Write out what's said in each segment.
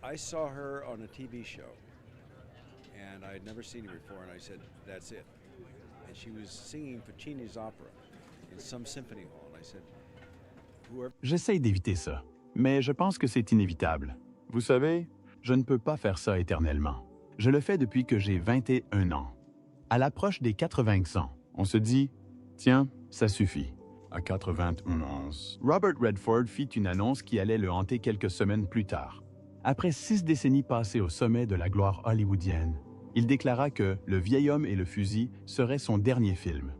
I saw her on a TV show, and I had never seen her before, and I said, "That's it." And she was singing Puccini's opera in some symphony hall, and I said, "Whoever." J'essaye d'éviter ça, mais je pense que c'est inévitable. Vous savez, je ne peux pas faire ça éternellement. Je le fais depuis que j'ai 21 ans. À l'approche des 80 ans, on se dit « Tiens, ça suffit ». À 91, Robert Redford fit une annonce qui allait le hanter quelques semaines plus tard. Après 6 décennies passées au sommet de la gloire hollywoodienne, il déclara que Le vieil homme et le fusil serait son dernier film.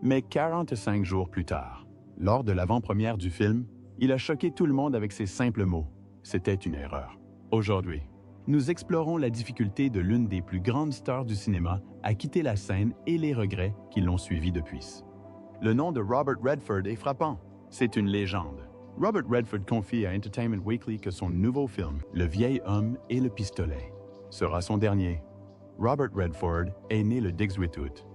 Mais 45 jours plus tard, lors de l'avant-première du film, il a choqué tout le monde avec ces simples mots. C'était une erreur. Aujourd'hui, nous explorons la difficulté de l'une des plus grandes stars du cinéma à quitter la scène et les regrets qui l'ont suivi depuis. Le nom de Robert Redford est frappant. C'est une légende. Robert Redford confie à Entertainment Weekly que son nouveau film, Le vieil homme et le pistolet, sera son dernier. Robert Redford est né le 18 août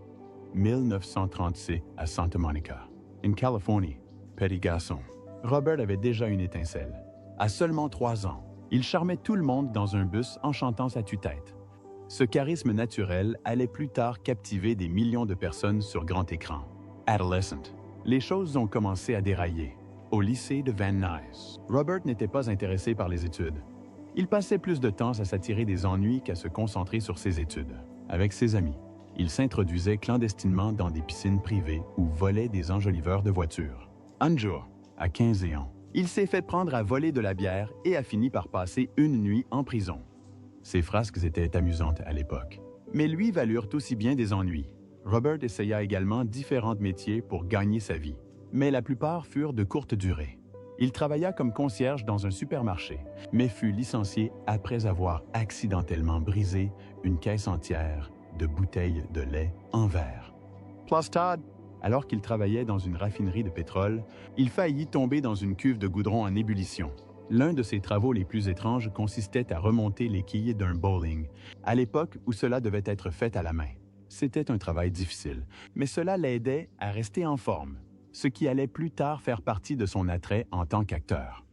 1936 à Santa Monica, en Californie. Petit garçon. Robert avait déjà une étincelle. À seulement 3 ans, il charmait tout le monde dans un bus en chantant sa tue-tête. Ce charisme naturel allait plus tard captiver des millions de personnes sur grand écran. Adolescent. Les choses ont commencé à dérailler. Au lycée de Van Nuys, Robert n'était pas intéressé par les études. Il passait plus de temps à s'attirer des ennuis qu'à se concentrer sur ses études. Avec ses amis, il s'introduisait clandestinement dans des piscines privées ou volait des enjoliveurs de voitures. Un jour, à 15 ans, il s'est fait prendre à voler de la bière et a fini par passer une nuit en prison. Ses frasques étaient amusantes à l'époque, mais lui valurent aussi bien des ennuis. Robert essaya également différents métiers pour gagner sa vie, mais la plupart furent de courte durée. Il travailla comme concierge dans un supermarché, mais fut licencié après avoir accidentellement brisé une caisse entière de bouteilles de lait en verre. Plus tard, alors qu'il travaillait dans une raffinerie de pétrole, il faillit tomber dans une cuve de goudron en ébullition. L'un de ses travaux les plus étranges consistait à remonter les quilles d'un bowling, à l'époque où cela devait être fait à la main. C'était un travail difficile, mais cela l'aidait à rester en forme, ce qui allait plus tard faire partie de son attrait en tant qu'acteur.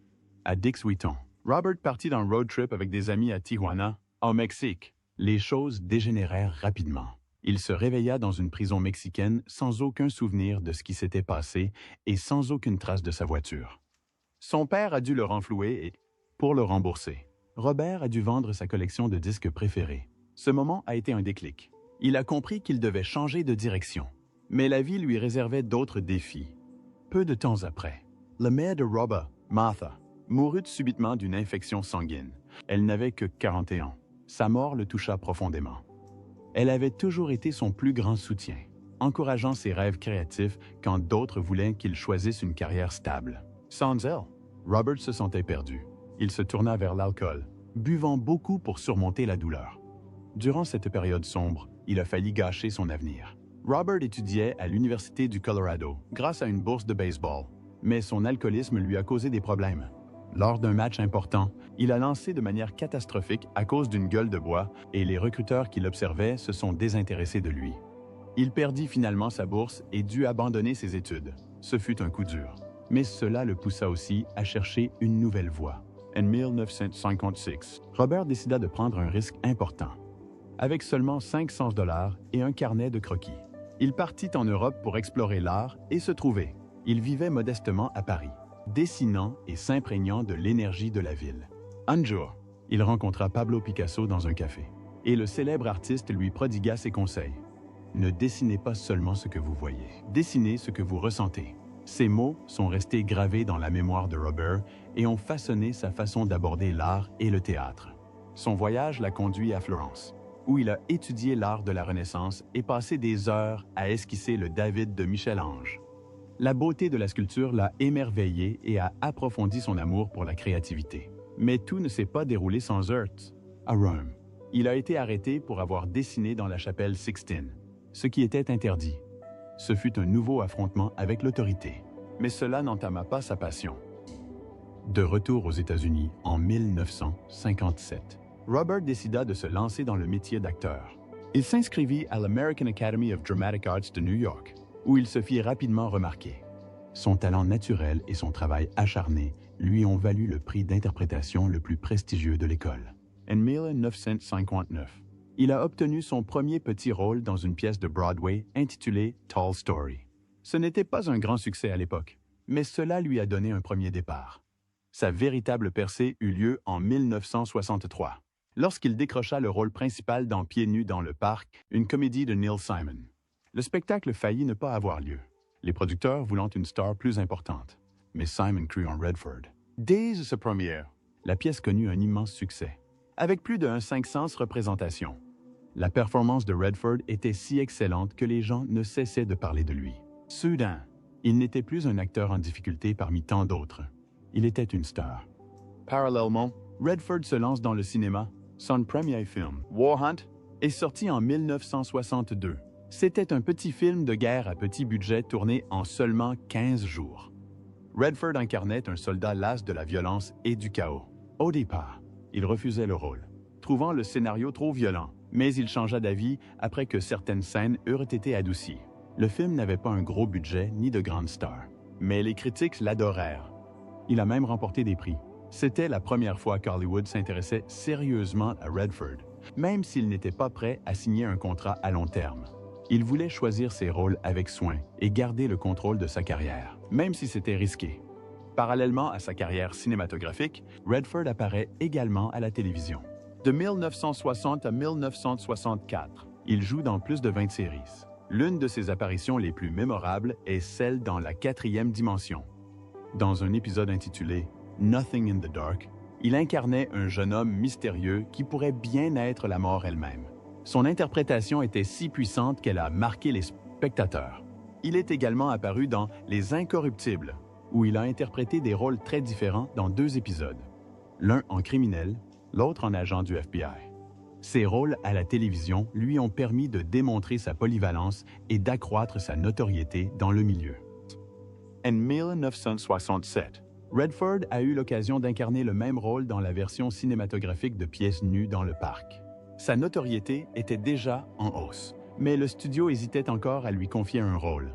À 18 ans, Robert partit d'un road trip avec des amis à Tijuana, au Mexique. Les choses dégénérèrent rapidement. Il se réveilla dans une prison mexicaine sans aucun souvenir de ce qui s'était passé et sans aucune trace de sa voiture. Son père a dû le renflouer et, pour le rembourser, Robert a dû vendre sa collection de disques préférés. Ce moment a été un déclic. Il a compris qu'il devait changer de direction. Mais la vie lui réservait d'autres défis. Peu de temps après, la mère de Robert, Martha, mourut subitement d'une infection sanguine. Elle n'avait que 41 ans. Sa mort le toucha profondément. Elle avait toujours été son plus grand soutien, encourageant ses rêves créatifs quand d'autres voulaient qu'il choisisse une carrière stable. Sans elle, Robert se sentait perdu. Il se tourna vers l'alcool, buvant beaucoup pour surmonter la douleur. Durant cette période sombre, il a failli gâcher son avenir. Robert étudiait à l'Université du Colorado grâce à une bourse de baseball, mais son alcoolisme lui a causé des problèmes. Lors d'un match important, il a lancé de manière catastrophique à cause d'une gueule de bois et les recruteurs qui l'observaient se sont désintéressés de lui. Il perdit finalement sa bourse et dut abandonner ses études. Ce fut un coup dur. Mais cela le poussa aussi à chercher une nouvelle voie. En 1956, Robert décida de prendre un risque important. Avec seulement 500 $ et un carnet de croquis, il partit en Europe pour explorer l'art et se trouver. Il vivait modestement à Paris, dessinant et s'imprégnant de l'énergie de la ville. Un jour, il rencontra Pablo Picasso dans un café, et le célèbre artiste lui prodigua ses conseils. Ne dessinez pas seulement ce que vous voyez, dessinez ce que vous ressentez. Ces mots sont restés gravés dans la mémoire de Robert et ont façonné sa façon d'aborder l'art et le théâtre. Son voyage l'a conduit à Florence, où il a étudié l'art de la Renaissance et passé des heures à esquisser le David de Michel-Ange. La beauté de la sculpture l'a émerveillé et a approfondi son amour pour la créativité. Mais tout ne s'est pas déroulé sans heurts. À Rome, il a été arrêté pour avoir dessiné dans la chapelle Sixtine, ce qui était interdit. Ce fut un nouveau affrontement avec l'autorité, mais cela n'entama pas sa passion. De retour aux États-Unis en 1957, Robert décida de se lancer dans le métier d'acteur. Il s'inscrivit à l'American Academy of Dramatic Arts de New York, où il se fit rapidement remarquer. Son talent naturel et son travail acharné lui ont valu le prix d'interprétation le plus prestigieux de l'école. en 1959. Il a obtenu son premier petit rôle dans une pièce de Broadway intitulée Tall Story. Ce n'était pas un grand succès à l'époque, mais cela lui a donné un premier départ. Sa véritable percée eut lieu en 1963, lorsqu'il décrocha le rôle principal dans Pieds nus dans le parc, une comédie de Neil Simon. Le spectacle faillit ne pas avoir lieu, les producteurs voulant une star plus importante. Mais Simon crut en Redford. Dès sa première, la pièce connut un immense succès, avec plus de 500 représentations. La performance de Redford était si excellente que les gens ne cessaient de parler de lui. Soudain, il n'était plus un acteur en difficulté parmi tant d'autres. Il était une star. Parallèlement, Redford se lance dans le cinéma. Son premier film, War Hunt, est sorti en 1962. C'était un petit film de guerre à petit budget tourné en seulement 15 jours. Redford incarnait un soldat las de la violence et du chaos. Au départ, il refusait le rôle, trouvant le scénario trop violent, mais il changea d'avis après que certaines scènes eurent été adoucies. Le film n'avait pas un gros budget ni de grandes stars, mais les critiques l'adorèrent. Il a même remporté des prix. C'était la première fois qu'Hollywood s'intéressait sérieusement à Redford, même s'il n'était pas prêt à signer un contrat à long terme. Il voulait choisir ses rôles avec soin et garder le contrôle de sa carrière, même si c'était risqué. Parallèlement à sa carrière cinématographique, Redford apparaît également à la télévision. De 1960 à 1964, il joue dans plus de 20 séries. L'une de ses apparitions les plus mémorables est celle dans La quatrième dimension. Dans un épisode intitulé « Nothing in the Dark », il incarnait un jeune homme mystérieux qui pourrait bien être la mort elle-même. Son interprétation était si puissante qu'elle a marqué les spectateurs. Il est également apparu dans Les Incorruptibles, où il a interprété des rôles très différents dans 2 épisodes, l'un en criminel, l'autre en agent du FBI. Ses rôles à la télévision lui ont permis de démontrer sa polyvalence et d'accroître sa notoriété dans le milieu. En 1967, Redford a eu l'occasion d'incarner le même rôle dans la version cinématographique de Pieds nus dans le parc. Sa notoriété était déjà en hausse, mais le studio hésitait encore à lui confier un rôle.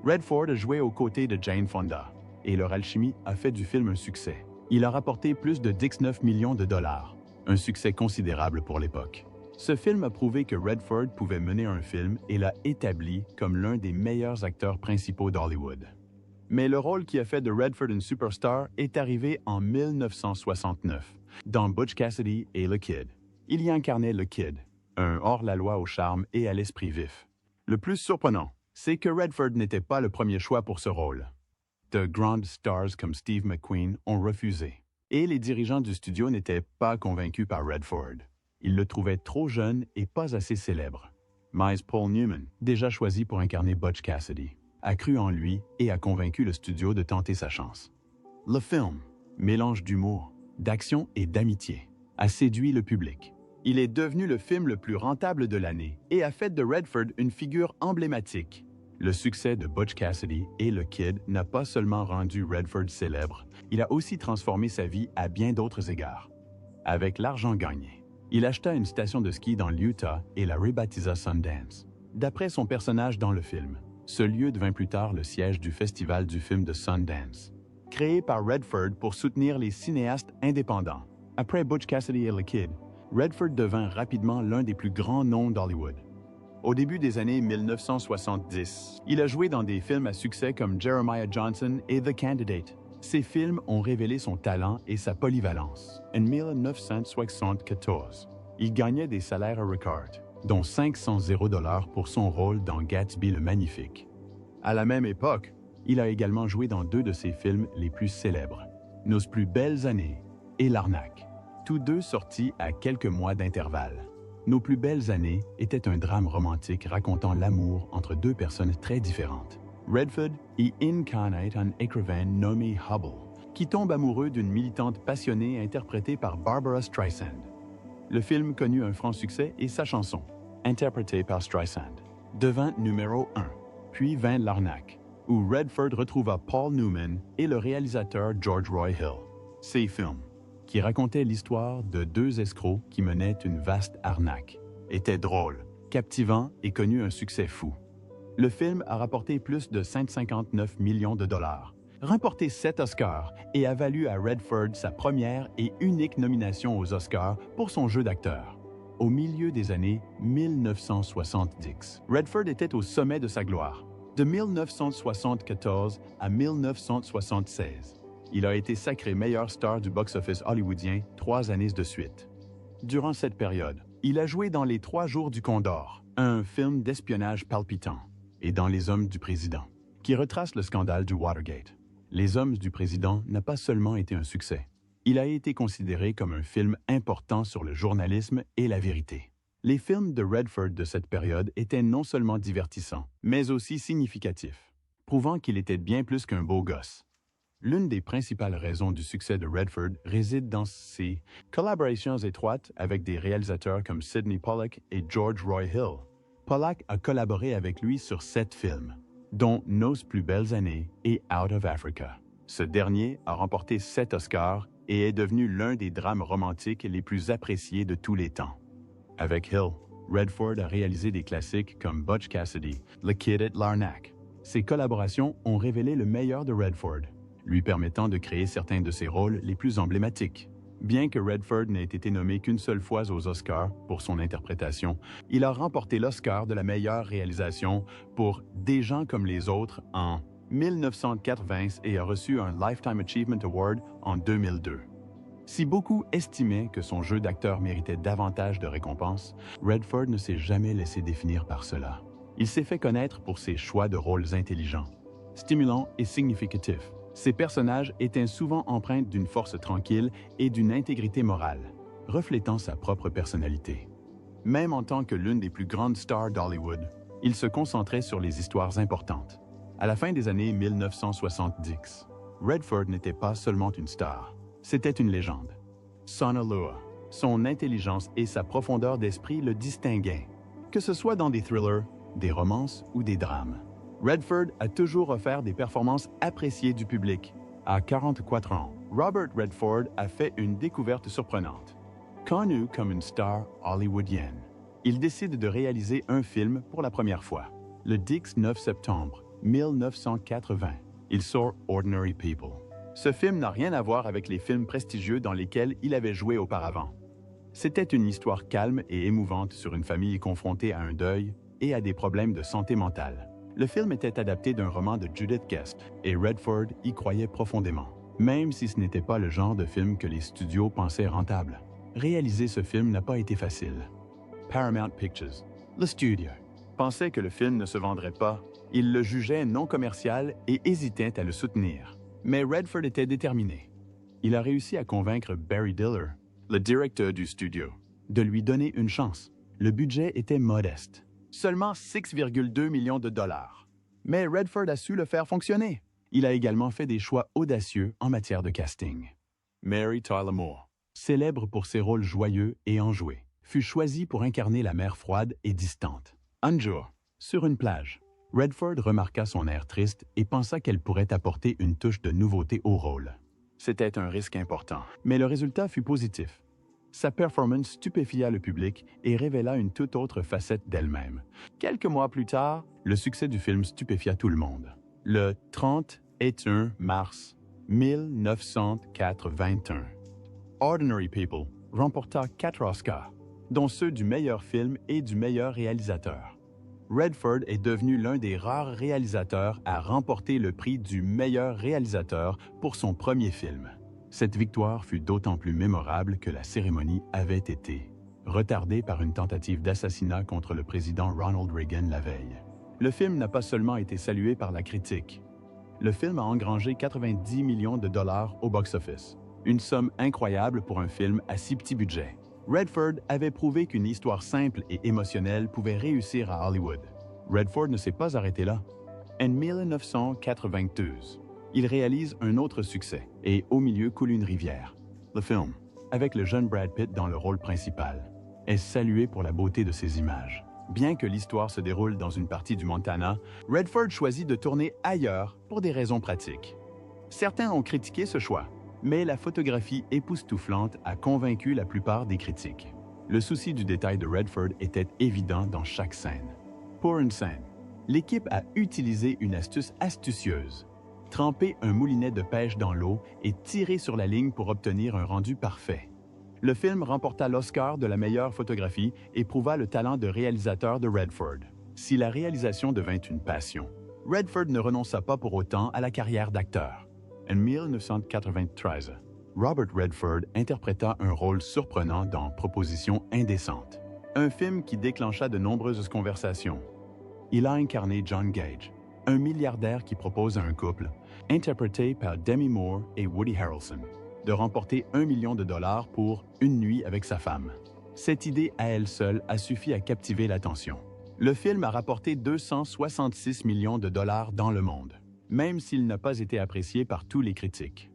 Redford jouait aux côtés de Jane Fonda, et leur alchimie a fait du film un succès. Il a rapporté plus de 19 millions de dollars, un succès considérable pour l'époque. Ce film a prouvé que Redford pouvait mener un film et l'a établi comme l'un des meilleurs acteurs principaux d'Hollywood. Mais le rôle qui a fait de Redford une superstar est arrivé en 1969, dans Butch Cassidy et le Kid. Il y incarnait le Kid, un hors-la-loi au charme et à l'esprit vif. Le plus surprenant, c'est que Redford n'était pas le premier choix pour ce rôle. De grandes stars comme Steve McQueen ont refusé, et les dirigeants du studio n'étaient pas convaincus par Redford. Ils le trouvaient trop jeune et pas assez célèbre. Mais Paul Newman, déjà choisi pour incarner Butch Cassidy, a cru en lui et a convaincu le studio de tenter sa chance. Le film, mélange d'humour, d'action et d'amitié, a séduit le public. Il est devenu le film le plus rentable de l'année et a fait de Redford une figure emblématique. Le succès de Butch Cassidy et le Kid n'a pas seulement rendu Redford célèbre, il a aussi transformé sa vie à bien d'autres égards. Avec l'argent gagné, il acheta une station de ski dans l'Utah et la rebaptisa Sundance. D'après son personnage dans le film, ce lieu devint plus tard le siège du festival du film de Sundance. Créé par Redford pour soutenir les cinéastes indépendants. Après Butch Cassidy et le Kid, Redford devint rapidement l'un des plus grands noms d'Hollywood. Au début des années 1970, il a joué dans des films à succès comme Jeremiah Johnson et The Candidate. Ces films ont révélé son talent et sa polyvalence. En 1974, il gagnait des salaires records, dont 500 $ pour son rôle dans Gatsby le Magnifique. À la même époque, il a également joué dans 2 de ses films les plus célèbres, Nos plus belles années et L'Arnaque, tous 2 sortis à quelques mois d'intervalle. Nos plus belles années était un drame romantique racontant l'amour entre 2 personnes très différentes. Redford y incarnait un écrivain nommé Hubble, qui tombe amoureux d'une militante passionnée interprétée par Barbara Streisand. Le film connut un franc succès et sa chanson, interprétée par Streisand, devint numéro 1, puis vint L'Arnaque, où Redford retrouva Paul Newman et le réalisateur George Roy Hill. Ces films, qui racontaient l'histoire de 2 escrocs qui menaient une vaste arnaque, étaient drôles, captivants et connut un succès fou. Le film a rapporté plus de 159 millions de dollars remporté 7 Oscars et a valu à Redford sa première et unique nomination aux Oscars pour son jeu d'acteur. Au milieu des années 1970, Redford était au sommet de sa gloire. De 1974 à 1976, il a été sacré meilleur star du box-office hollywoodien 3 années de suite. Durant cette période, il a joué dans Les 3 jours du Condor, un film d'espionnage palpitant, et dans Les Hommes du Président, qui retrace le scandale du Watergate. Les Hommes du Président n'a pas seulement été un succès. Il a été considéré comme un film important sur le journalisme et la vérité. Les films de Redford de cette période étaient non seulement divertissants, mais aussi significatifs, prouvant qu'il était bien plus qu'un beau gosse. L'une des principales raisons du succès de Redford réside dans ses collaborations étroites avec des réalisateurs comme Sidney Pollack et George Roy Hill. Pollack a collaboré avec lui sur 7 films, dont Nos plus belles années et Out of Africa. Ce dernier a remporté 7 Oscars et est devenu l'un des drames romantiques les plus appréciés de tous les temps. Avec Hill, Redford a réalisé des classiques comme Butch Cassidy, Le Kid at Larnac. Ces collaborations ont révélé le meilleur de Redford, lui permettant de créer certains de ses rôles les plus emblématiques. Bien que Redford n'ait été nommé qu'une seule fois aux Oscars pour son interprétation, il a remporté l'Oscar de la meilleure réalisation pour Des gens comme les autres en 1980 et a reçu un Lifetime Achievement Award en 2002. Si beaucoup estimaient que son jeu d'acteur méritait davantage de récompenses, Redford ne s'est jamais laissé définir par cela. Il s'est fait connaître pour ses choix de rôles intelligents, stimulants et significatifs. Ses personnages étaient souvent empreints d'une force tranquille et d'une intégrité morale, reflétant sa propre personnalité. Même en tant que l'une des plus grandes stars d'Hollywood, il se concentrait sur les histoires importantes. À la fin des années 1970, Redford n'était pas seulement une star, c'était une légende. Sonalua, son intelligence et sa profondeur d'esprit le distinguaient, que ce soit dans des thrillers, des romances ou des drames. Redford a toujours offert des performances appréciées du public. À 44 ans, Robert Redford a fait une découverte surprenante. Connu comme une star hollywoodienne, il décide de réaliser un film pour la première fois. Le 19 septembre 1980, il sort Ordinary People. Ce film n'a rien à voir avec les films prestigieux dans lesquels il avait joué auparavant. C'était une histoire calme et émouvante sur une famille confrontée à un deuil et à des problèmes de santé mentale. Le film était adapté d'un roman de Judith Guest et Redford y croyait profondément, même si ce n'était pas le genre de film que les studios pensaient rentable. Réaliser ce film n'a pas été facile. Paramount Pictures, le studio, pensait que le film ne se vendrait pas. Il le jugeait non commercial et hésitait à le soutenir. Mais Redford était déterminé. Il a réussi à convaincre Barry Diller, le directeur du studio, de lui donner une chance. Le budget était modeste. Seulement 6,2 millions de dollars. Mais Redford a su le faire fonctionner. Il a également fait des choix audacieux en matière de casting. Mary Tyler Moore, célèbre pour ses rôles joyeux et enjoués, fut choisie pour incarner la mère froide et distante. Un jour, sur une plage, Redford remarqua son air triste et pensa qu'elle pourrait apporter une touche de nouveauté au rôle. C'était un risque important, mais le résultat fut positif. Sa performance stupéfia le public et révéla une toute autre facette d'elle-même. Quelques mois plus tard, le succès du film stupéfia tout le monde. Le 31 mars 1981, Ordinary People remporta 4 Oscars, dont ceux du meilleur film et du meilleur réalisateur. Redford est devenu l'un des rares réalisateurs à remporter le prix du meilleur réalisateur pour son premier film. Cette victoire fut d'autant plus mémorable que la cérémonie avait été retardée par une tentative d'assassinat contre le président Ronald Reagan la veille. Le film n'a pas seulement été salué par la critique. Le film a engrangé 90 millions de dollars au box-office, une somme incroyable pour un film à si petit budget. Redford avait prouvé qu'une histoire simple et émotionnelle pouvait réussir à Hollywood. Redford ne s'est pas arrêté là. En 1992, il réalise un autre succès, et Au milieu coule une rivière. Le film, avec le jeune Brad Pitt dans le rôle principal, est salué pour la beauté de ses images. Bien que l'histoire se déroule dans une partie du Montana, Redford choisit de tourner ailleurs pour des raisons pratiques. Certains ont critiqué ce choix, mais la photographie époustouflante a convaincu la plupart des critiques. Le souci du détail de Redford était évident dans chaque scène. Pour une scène, l'équipe a utilisé une astuce astucieuse. tremper un moulinet de pêche dans l'eau et tirer sur la ligne pour obtenir un rendu parfait. Le film remporta l'Oscar de la meilleure photographie et prouva le talent de réalisateur de Redford. Si la réalisation devint une passion, Redford ne renonça pas pour autant à la carrière d'acteur. En 1993, Robert Redford interpréta un rôle surprenant dans Proposition indécente, un film qui déclencha de nombreuses conversations. Il a incarné John Gage, un milliardaire qui propose à un couple, interprété par Demi Moore et Woody Harrelson, de remporter $1 million pour une nuit avec sa femme. Cette idée à elle seule a suffi à captiver l'attention. Le film a rapporté $266 millions dans le monde, même s'il n'a pas été apprécié par tous les critiques.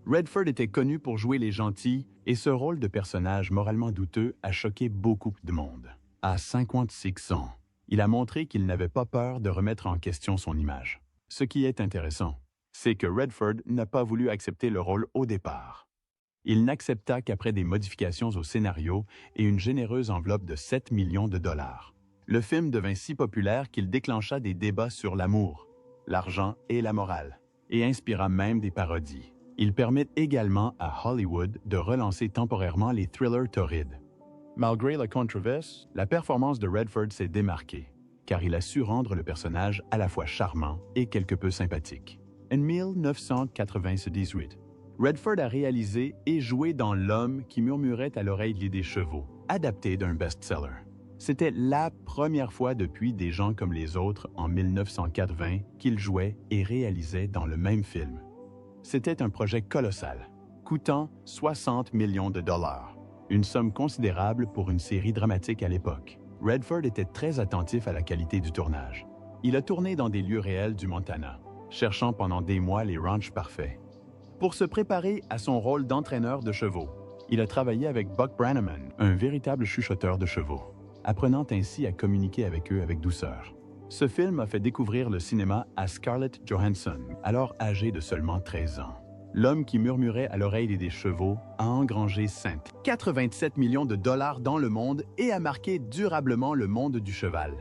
Redford était connu pour jouer les gentils et ce rôle de personnage moralement douteux a choqué beaucoup de monde. À 56 ans, il a montré qu'il n'avait pas peur de remettre en question son image. Ce qui est intéressant, c'est que Redford n'a pas voulu accepter le rôle au départ. Il n'accepta qu'après des modifications au scénario et une généreuse enveloppe de $7 millions. Le film devint si populaire qu'il déclencha des débats sur l'amour, l'argent et la morale, et inspira même des parodies. Il permet également à Hollywood de relancer temporairement les thrillers torrides. Malgré la controverse, la performance de Redford s'est démarquée, car il a su rendre le personnage à la fois charmant et quelque peu sympathique. En 1998, Redford a réalisé et joué dans L'homme qui murmurait à l'oreille des chevaux, adapté d'un best-seller. C'était la première fois depuis Des gens comme les autres en 1980 qu'il jouait et réalisait dans le même film. C'était un projet colossal, coûtant $60 millions, une somme considérable pour une série dramatique à l'époque. Redford était très attentif à la qualité du tournage. Il a tourné dans des lieux réels du Montana, cherchant pendant des mois les ranchs parfaits. Pour se préparer à son rôle d'entraîneur de chevaux, il a travaillé avec Buck Brannaman, un véritable chuchoteur de chevaux, apprenant ainsi à communiquer avec eux avec douceur. Ce film a fait découvrir le cinéma à Scarlett Johansson, alors âgée de seulement 13 ans. L'homme qui murmurait à l'oreille des chevaux a engrangé 87 millions de dollars dans le monde et a marqué durablement le monde du cheval.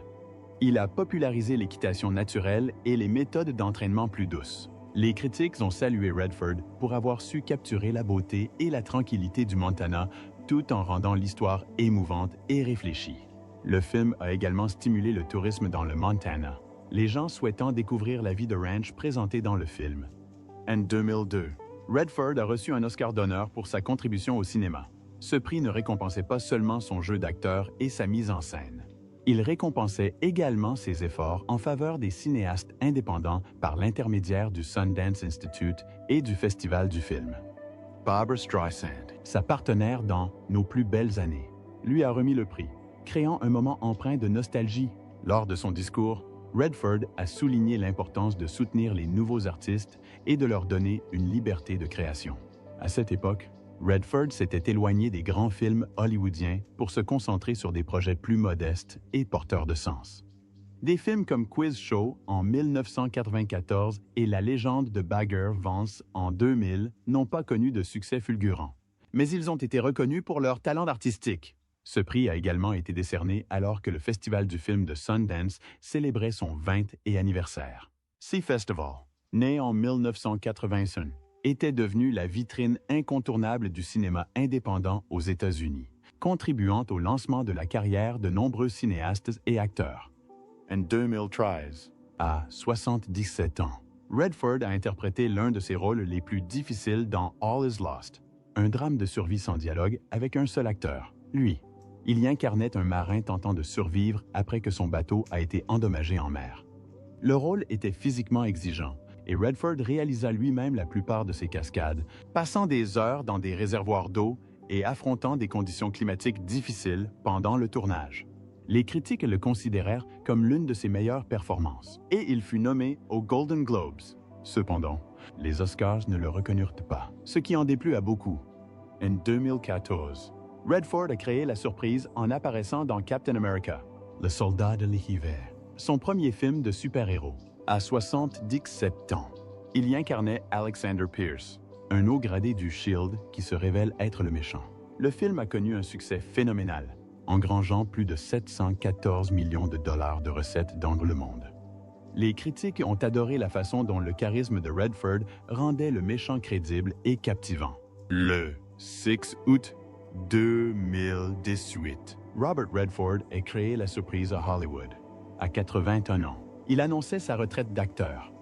Il a popularisé l'équitation naturelle et les méthodes d'entraînement plus douces. Les critiques ont salué Redford pour avoir su capturer la beauté et la tranquillité du Montana tout en rendant l'histoire émouvante et réfléchie. Le film a également stimulé le tourisme dans le Montana, les gens souhaitant découvrir la vie de ranch présentée dans le film. En 2002, Redford a reçu un Oscar d'honneur pour sa contribution au cinéma. Ce prix ne récompensait pas seulement son jeu d'acteur et sa mise en scène. Il récompensait également ses efforts en faveur des cinéastes indépendants par l'intermédiaire du Sundance Institute et du Festival du film. Barbra Streisand, sa partenaire dans Nos plus belles années, lui a remis le prix, créant un moment empreint de nostalgie. Lors de son discours, Redford a souligné l'importance de soutenir les nouveaux artistes et de leur donner une liberté de création. À cette époque, Redford s'était éloigné des grands films hollywoodiens pour se concentrer sur des projets plus modestes et porteurs de sens. Des films comme Quiz Show en 1994 et La légende de Bagger Vance en 2000 n'ont pas connu de succès fulgurant, mais ils ont été reconnus pour leur talent artistique. Ce prix a également été décerné alors que le Festival du film de Sundance célébrait son 20e anniversaire. Sea Festival, né en 1985, était devenu la vitrine incontournable du cinéma indépendant aux États-Unis, contribuant au lancement de la carrière de nombreux cinéastes et acteurs. En 2013, à 77 ans, Redford a interprété l'un de ses rôles les plus difficiles dans All Is Lost, un drame de survie sans dialogue avec un seul acteur, lui. Il y incarnait un marin tentant de survivre après que son bateau a été endommagé en mer. Le rôle était physiquement exigeant, et Redford réalisa lui-même la plupart de ses cascades, passant des heures dans des réservoirs d'eau et affrontant des conditions climatiques difficiles pendant le tournage. Les critiques le considérèrent comme l'une de ses meilleures performances, et il fut nommé aux Golden Globes. Cependant, les Oscars ne le reconnurent pas, ce qui en déplut à beaucoup. En 2014, Redford a créé la surprise en apparaissant dans Captain America, Le soldat de l'hiver, son premier film de super-héros. À 77 ans, il y incarnait Alexander Pierce, un haut gradé du SHIELD qui se révèle être le méchant. Le film a connu un succès phénoménal, engrangeant plus de 714 millions de dollars de recettes dans le monde. Les critiques ont adoré la façon dont le charisme de Redford rendait le méchant crédible et captivant. Le 6 août 2018, Robert Redford a créé la surprise à Hollywood. À 81 ans, il annonçait sa retraite d'acteur.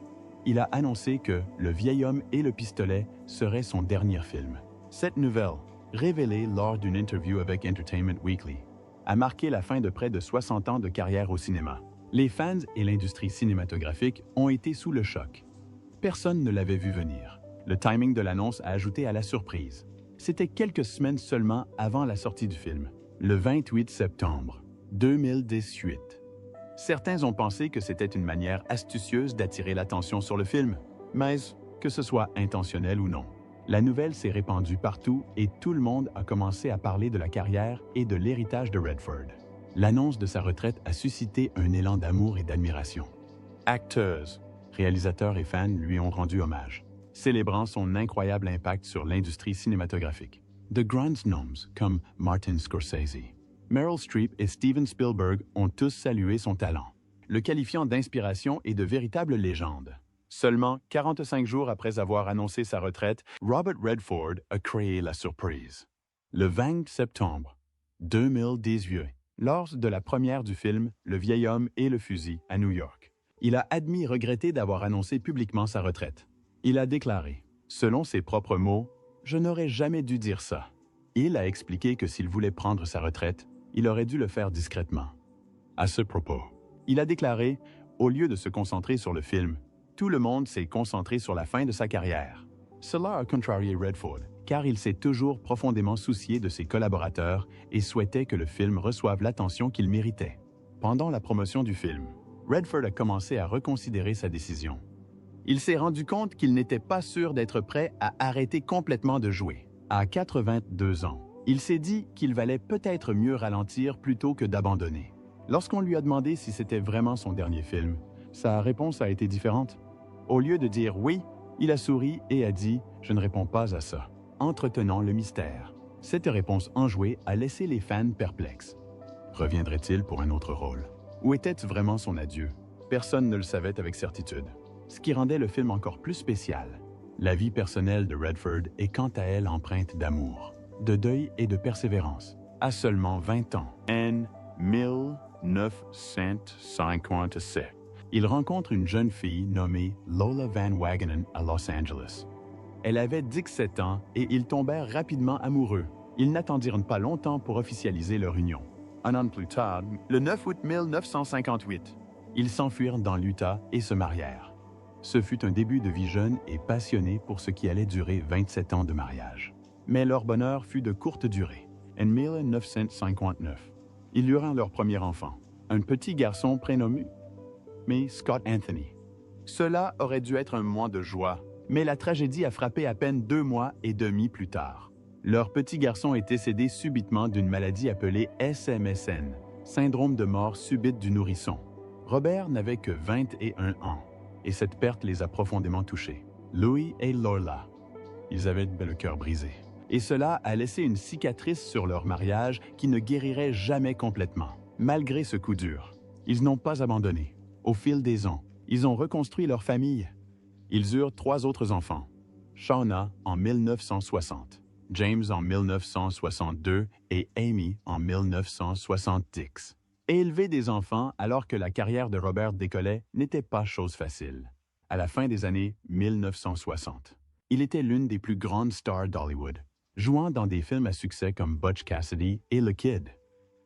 Il a annoncé que Le vieil homme et le pistolet serait son dernier film. Cette nouvelle, révélée lors d'une interview avec Entertainment Weekly, a marqué la fin de près de 60 ans de carrière au cinéma. Les fans et l'industrie cinématographique ont été sous le choc. Personne ne l'avait vu venir. Le timing de l'annonce a ajouté à la surprise. C'était quelques semaines seulement avant la sortie du film, le 28 septembre 2018. Certains ont pensé que c'était une manière astucieuse d'attirer l'attention sur le film, mais que ce soit intentionnel ou non. La nouvelle s'est répandue partout et tout le monde a commencé à parler de la carrière et de l'héritage de Redford. L'annonce de sa retraite a suscité un élan d'amour et d'admiration. Acteurs, réalisateurs et fans lui ont rendu hommage, célébrant son incroyable impact sur l'industrie cinématographique. De grands noms comme Martin Scorsese, Meryl Streep et Steven Spielberg ont tous salué son talent, le qualifiant d'inspiration et de véritable légende. Seulement 45 jours après avoir annoncé sa retraite, Robert Redford a créé la surprise. Le 20 septembre 2018, lors de la première du film Le vieil homme et le fusil à New York, il a admis regretter d'avoir annoncé publiquement sa retraite. Il a déclaré, selon ses propres mots, « Je n'aurais jamais dû dire ça ». Il a expliqué que s'il voulait prendre sa retraite, il aurait dû le faire discrètement. À ce propos, il a déclaré, au lieu de se concentrer sur le film, tout le monde s'est concentré sur la fin de sa carrière. Cela a contrarié Redford, car il s'est toujours profondément soucié de ses collaborateurs et souhaitait que le film reçoive l'attention qu'il méritait. Pendant la promotion du film, Redford a commencé à reconsidérer sa décision. Il s'est rendu compte qu'il n'était pas sûr d'être prêt à arrêter complètement de jouer. À 82 ans, il s'est dit qu'il valait peut-être mieux ralentir plutôt que d'abandonner. Lorsqu'on lui a demandé si c'était vraiment son dernier film, sa réponse a été différente. Au lieu de dire oui, il a souri et a dit « Je ne réponds pas à ça », entretenant le mystère. Cette réponse enjouée a laissé les fans perplexes. Reviendrait-il pour un autre rôle? Où était vraiment son adieu? Personne ne le savait avec certitude, ce qui rendait le film encore plus spécial. La vie personnelle de Redford est quant à elle empreinte d'amour, de deuil et de persévérance. À seulement 20 ans, en 1957, il rencontre une jeune fille nommée Lola Van Wagenen à Los Angeles. Elle avait 17 ans et ils tombèrent rapidement amoureux. Ils n'attendirent pas longtemps pour officialiser leur union. Un an plus tard, le 9 août 1958, ils s'enfuirent dans l'Utah et se marièrent. Ce fut un début de vie jeune et passionné pour ce qui allait durer 27 ans de mariage. Mais leur bonheur fut de courte durée. En 1959, ils eurent leur premier enfant, un petit garçon prénommé Scott Anthony. Cela aurait dû être un moment de joie, mais la tragédie a frappé à peine 2 mois et demi plus tard. Leur petit garçon est décédé subitement d'une maladie appelée SMSN, syndrome de mort subite du nourrisson. Robert n'avait que 21 ans, et cette perte les a profondément touchés. Louis et Lola, ils avaient le cœur brisé. Et cela a laissé une cicatrice sur leur mariage qui ne guérirait jamais complètement. Malgré ce coup dur, ils n'ont pas abandonné. Au fil des ans, ils ont reconstruit leur famille. Ils eurent 3 autres enfants. Shauna en 1960, James en 1962 et Amy en 1970. Élever des enfants alors que la carrière de Robert décollait n'était pas chose facile. À la fin des années 1960, il était l'une des plus grandes stars d'Hollywood, jouant dans des films à succès comme Butch Cassidy et The Kid.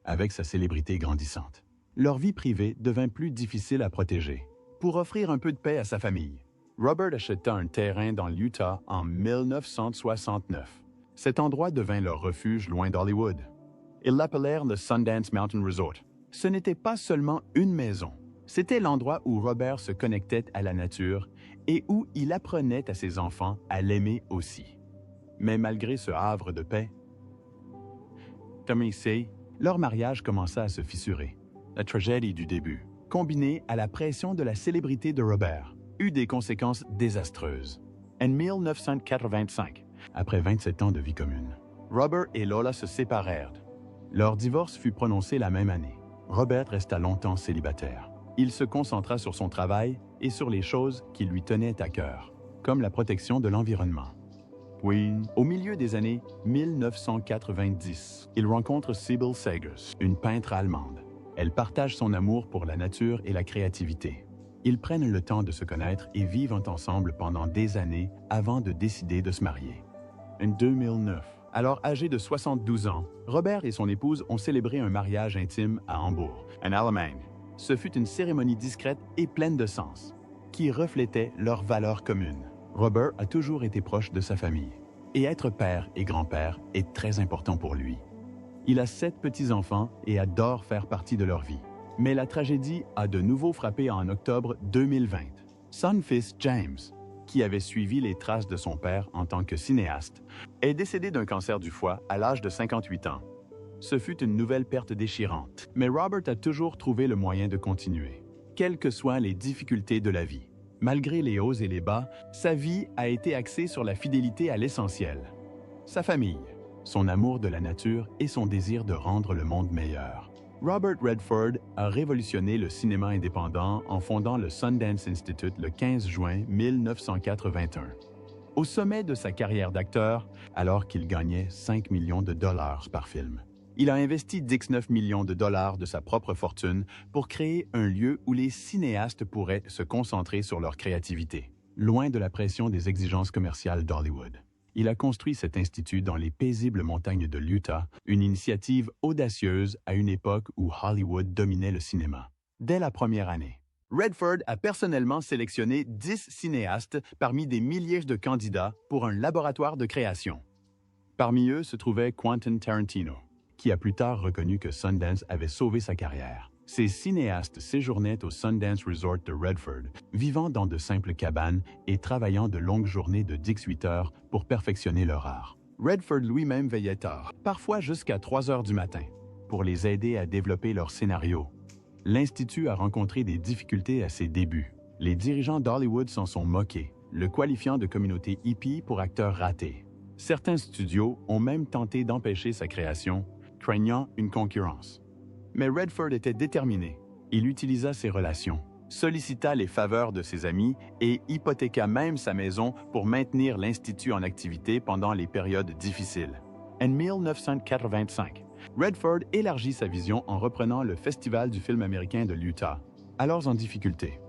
Avec sa célébrité grandissante, leur vie privée devint plus difficile à protéger. Pour offrir un peu de paix à sa famille, Robert acheta un terrain dans l'Utah en 1969. Cet endroit devint leur refuge loin d'Hollywood. Ils l'appelèrent le Sundance Mountain Resort. Ce n'était pas seulement une maison, c'était l'endroit où Robert se connectait à la nature et où il apprenait à ses enfants à l'aimer aussi. Mais malgré ce havre de paix, leur mariage commença à se fissurer. La tragédie du début, combinée à la pression de la célébrité de Robert, eut des conséquences désastreuses. En 1985, après 27 ans de vie commune, Robert et Lola se séparèrent. Leur divorce fut prononcé la même année. Robert resta longtemps célibataire. il se concentra sur son travail et sur les choses qui lui tenaient à cœur, comme la protection de l'environnement. Puis, au milieu des années 1990, il rencontre Sibyl Sagers, une peintre allemande. Elle partage son amour pour la nature et la créativité. Ils prennent le temps de se connaître et vivent ensemble pendant des années avant de décider de se marier. En 2009, alors âgé de 72 ans, Robert et son épouse ont célébré un mariage intime à Hambourg, en Allemagne. Ce fut une cérémonie discrète et pleine de sens, qui reflétait leurs valeurs communes. Robert a toujours été proche de sa famille, et être père et grand-père est très important pour lui. Il a 7 petits-enfants et adore faire partie de leur vie. Mais la tragédie a de nouveau frappé en octobre 2020. Son fils James, qui avait suivi les traces de son père en tant que cinéaste, est décédé d'un cancer du foie à l'âge de 58 ans. Ce fut une nouvelle perte déchirante, mais Robert a toujours trouvé le moyen de continuer, quelles que soient les difficultés de la vie. Malgré les hauts et les bas, sa vie a été axée sur la fidélité à l'essentiel. Sa famille, son amour de la nature et son désir de rendre le monde meilleur. Robert Redford a révolutionné le cinéma indépendant en fondant le Sundance Institute le 15 juin 1981. Au sommet de sa carrière d'acteur, alors qu'il gagnait 5 millions de dollars par film. Il a investi 19 millions de dollars de sa propre fortune pour créer un lieu où les cinéastes pourraient se concentrer sur leur créativité, loin de la pression des exigences commerciales d'Hollywood. Il a construit cet institut dans les paisibles montagnes de l'Utah, une initiative audacieuse à une époque où Hollywood dominait le cinéma. Dès la première année, Redford a personnellement sélectionné 10 cinéastes parmi des milliers de candidats pour un laboratoire de création. Parmi eux se trouvait Quentin Tarantino, qui a plus tard reconnu que Sundance avait sauvé sa carrière. Ces cinéastes séjournaient au Sundance Resort de Redford, vivant dans de simples cabanes et travaillant de longues journées de 18 heures pour perfectionner leur art. Redford lui-même veillait tard, parfois jusqu'à 3 heures du matin, pour les aider à développer leur scénario. L'Institut a rencontré des difficultés à ses débuts. Les dirigeants d'Hollywood s'en sont moqués, le qualifiant de communauté hippie pour acteur raté. Certains studios ont même tenté d'empêcher sa création, craignant une concurrence. Mais Redford était déterminé. Il utilisa ses relations, sollicita les faveurs de ses amis et hypothéqua même sa maison pour maintenir l'Institut en activité pendant les périodes difficiles. En 1985, Redford élargit sa vision en reprenant le Festival du film américain de l'Utah, alors en difficulté.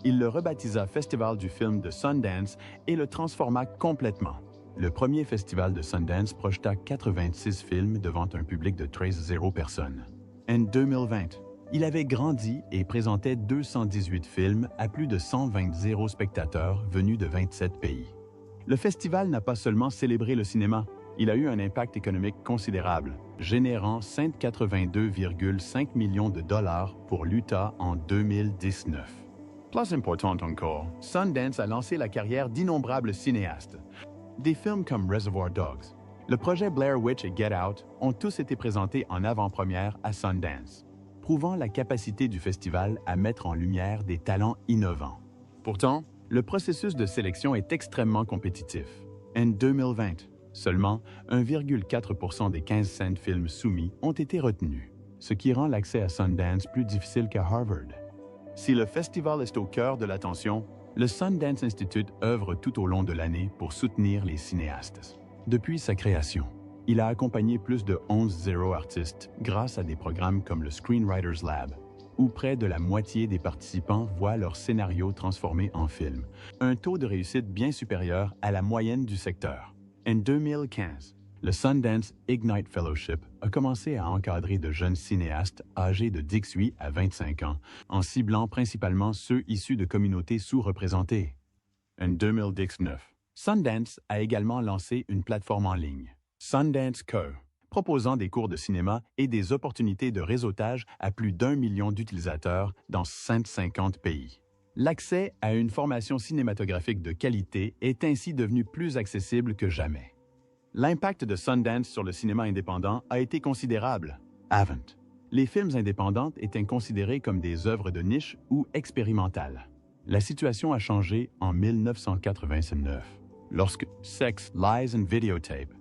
Il le rebaptisa Festival du film de Sundance et le transforma complètement. Le premier festival de Sundance projeta 86 films devant un public de 13,0 personnes. En 2020, il avait grandi et présentait 218 films à plus de 120 spectateurs venus de 27 pays. Le festival n'a pas seulement célébré le cinéma, il a eu un impact économique considérable, générant 182,5 millions de dollars pour l'Utah en 2019. Plus important encore, Sundance a lancé la carrière d'innombrables cinéastes. Des films comme Reservoir Dogs, le projet Blair Witch et Get Out ont tous été présentés en avant-première à Sundance, prouvant la capacité du festival à mettre en lumière des talents innovants. Pourtant, le processus de sélection est extrêmement compétitif. En 2020, seulement 1,4% des 15 films soumis ont été retenus, ce qui rend l'accès à Sundance plus difficile qu'à Harvard. Si le festival est au cœur de l'attention, le Sundance Institute œuvre tout au long de l'année pour soutenir les cinéastes. Depuis sa création, il a accompagné plus de 11 artistes grâce à des programmes comme le Screenwriters Lab, où près de la moitié des participants voient leur scénario transformé en film, un taux de réussite bien supérieur à la moyenne du secteur. En 2015, le Sundance Ignite Fellowship a commencé à encadrer de jeunes cinéastes âgés de 18 à 25 ans, en ciblant principalement ceux issus de communautés sous-représentées. En 2019, Sundance a également lancé une plateforme en ligne, Sundance Co., proposant des cours de cinéma et des opportunités de réseautage à plus d'1 million d'utilisateurs dans 150 pays. L'accès à une formation cinématographique de qualité est ainsi devenu plus accessible que jamais. L'impact de Sundance sur le cinéma indépendant a été considérable. Avant, les films indépendants étaient considérés comme des œuvres de niche ou expérimentales. La situation a changé en 1989, lorsque Sex, Lies and Videotape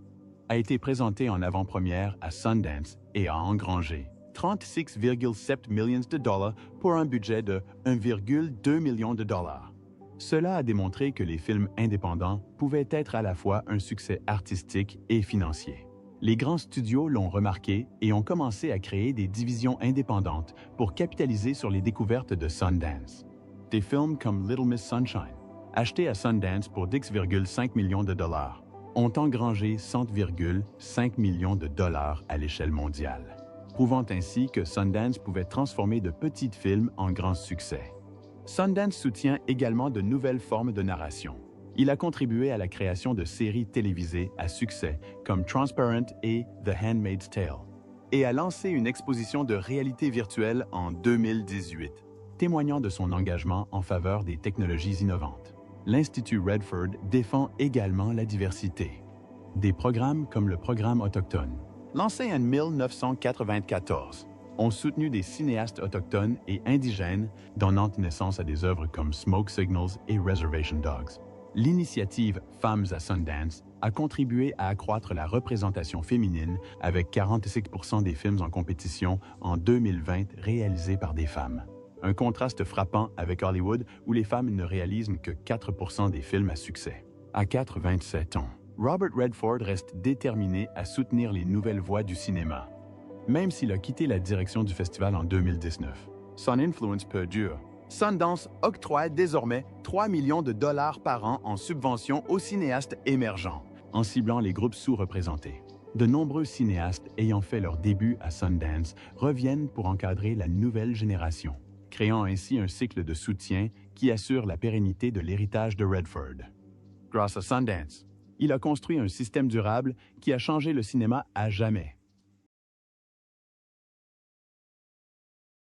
a été présenté en avant-première à Sundance et a engrangé 36,7 millions de dollars pour un budget de 1,2 million de dollars. Cela a démontré que les films indépendants pouvaient être à la fois un succès artistique et financier. Les grands studios l'ont remarqué et ont commencé à créer des divisions indépendantes pour capitaliser sur les découvertes de Sundance. Des films comme Little Miss Sunshine, achetés à Sundance pour 10,5 millions de dollars, ont engrangé 100,5 millions de dollars à l'échelle mondiale, prouvant ainsi que Sundance pouvait transformer de petits films en grands succès. Sundance soutient également de nouvelles formes de narration. Il a contribué à la création de séries télévisées à succès comme Transparent et The Handmaid's Tale, et a lancé une exposition de réalité virtuelle en 2018, témoignant de son engagement en faveur des technologies innovantes. L'Institut Redford défend également la diversité. Des programmes comme le Programme autochtone, lancé en 1994, ont soutenu des cinéastes autochtones et indigènes, donnant naissance à des œuvres comme Smoke Signals et Reservation Dogs. L'initiative Femmes à Sundance a contribué à accroître la représentation féminine avec 46% des films en compétition en 2020 réalisés par des femmes. Un contraste frappant avec Hollywood où les femmes ne réalisent que 4% des films à succès. À 27 ans, Robert Redford reste déterminé à soutenir les nouvelles voies du cinéma. Même s'il a quitté la direction du festival en 2019, son influence perdure. Sundance octroie désormais 3 millions de dollars par an en subventions aux cinéastes émergents, en ciblant les groupes sous-représentés. De nombreux cinéastes ayant fait leur début à Sundance reviennent pour encadrer la nouvelle génération, créant ainsi un cycle de soutien qui assure la pérennité de l'héritage de Redford. Grâce à Sundance, il a construit un système durable qui a changé le cinéma à jamais.